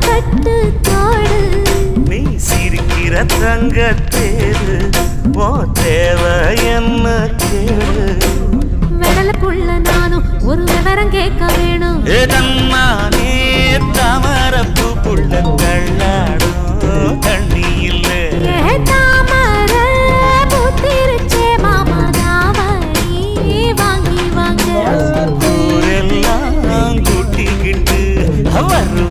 தட்டு தோடு நீ சிரிக்கிற தங்கத்தேரு ஓ தேவை என்ன கேடு விரலுக்குள்ள நானும் ஒரு விவரம் கேட்க வேணும் ஏதம்மானே